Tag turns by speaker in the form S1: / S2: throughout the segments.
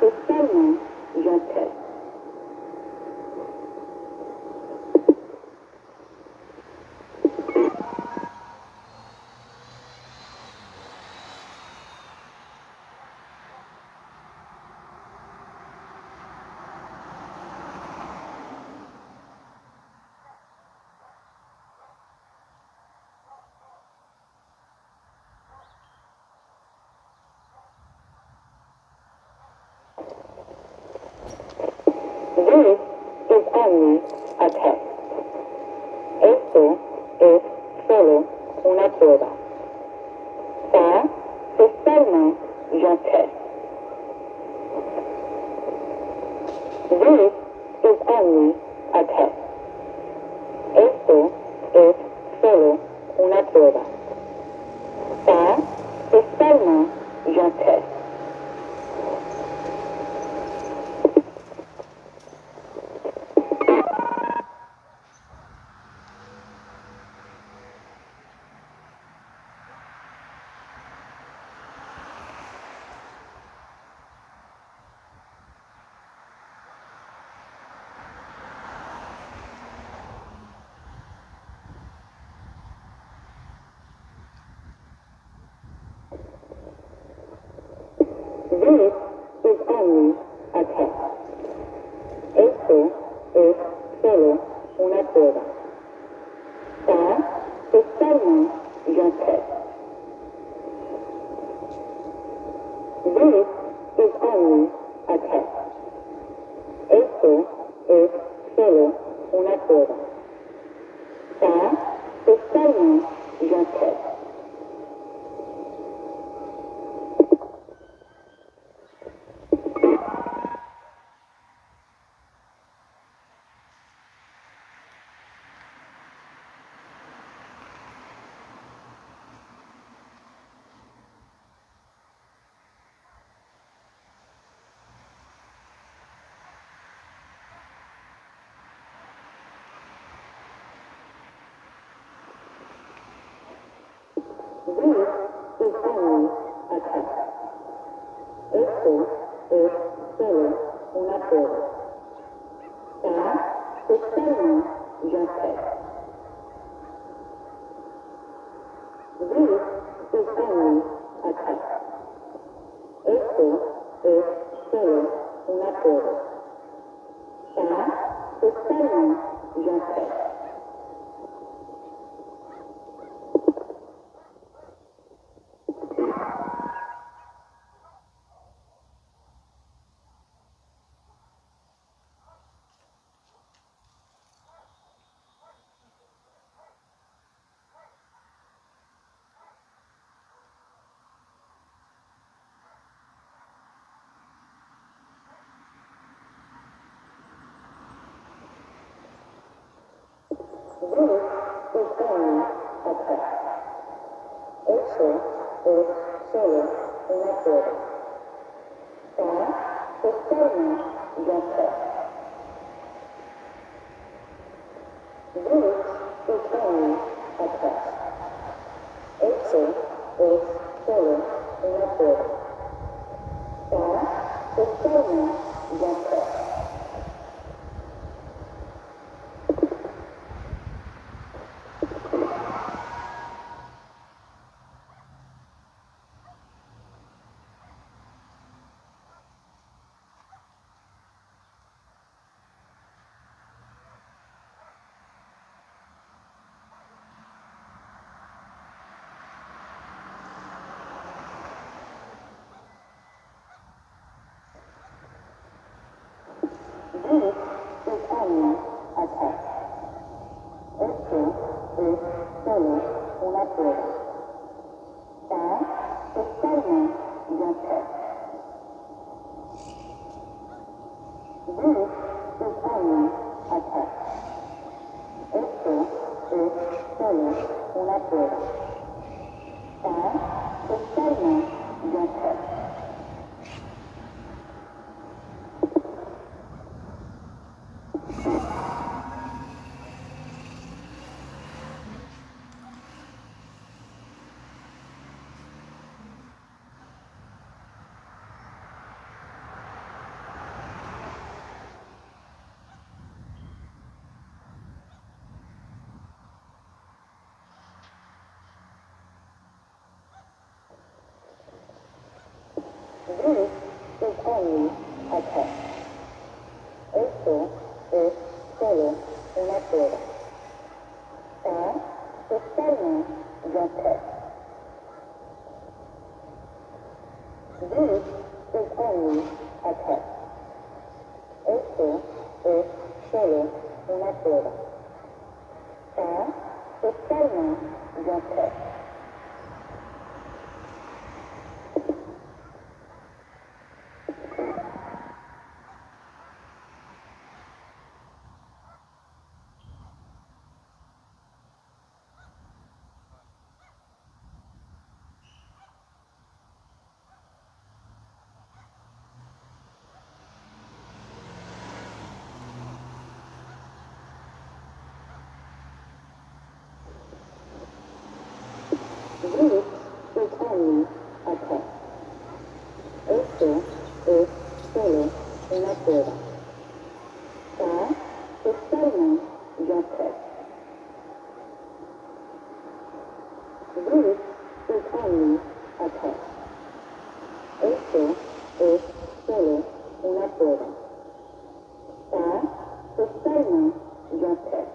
S1: Totalement, j'entends. This is only a test. Esto es solo una prueba. Ça, c'est seulement un test. This is only a test. Esto es solo una prueba. Ça, c'est seulement un test. This is only a test. Esto es solo una prueba. Ça, c'est seulement un test. This is only a test. Esto es solo una prueba. Ça, c'est seulement un test. This is only a test. Esto es solo una prueba. Ça, c'est seulement un test. This is only a test. Esto es solo una prueba. Ça, c'est seulement un test. This is only a test. Esto es solo una prueba. Ça, c'est seulement un test. This is only a test. Esto es solo una prueba. Ça, c'est seulement un test. This is only a test. Esto es solo una prueba. Ça, c'est seulement un test. This is only a test. Esto es solo una prueba. Ça, c'est seulement un test. This is only a test. Esto es solo una prueba. C'est seulement un test. This is only a test. Esto es solo una prueba. C'est seulement un test. This is only a test. Esto es solo una prueba. C'est seulement un test. This is only a test. Esto es solo una prueba. C'est seulement un test.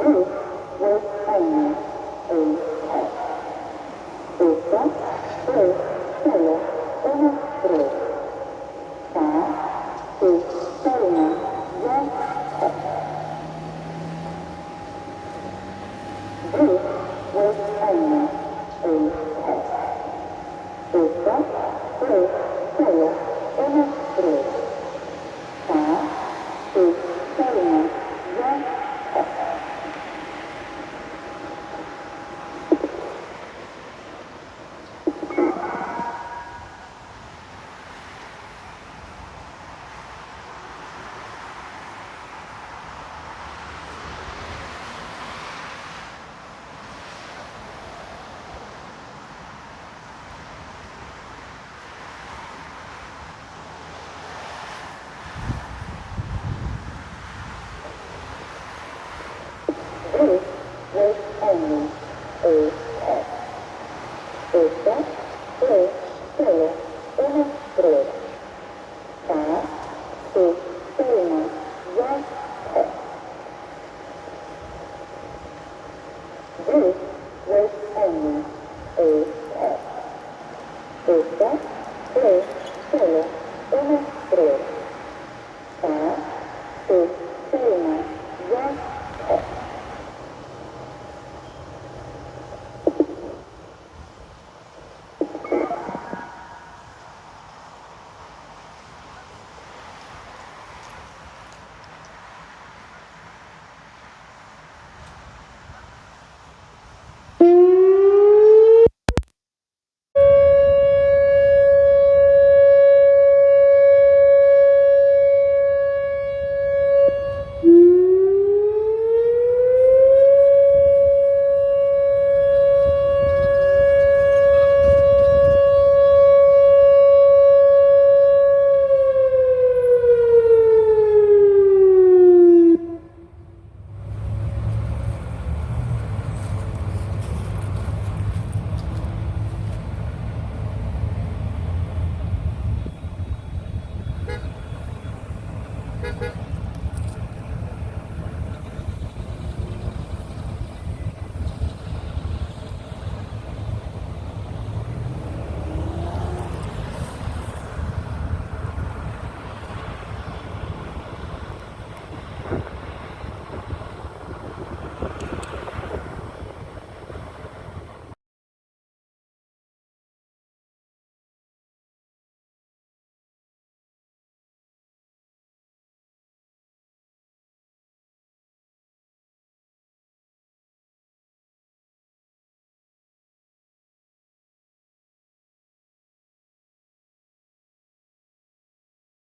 S1: This was only a test. Esta fue solo una prueba. Su forma ya test. This was only a test. Esta fue solo una prueba. Su forma ya test. This was only a test. Esta fue solo una prueba. Su forma ya test. This was only a test. Esta fue solo una prueba. Su forma ya test.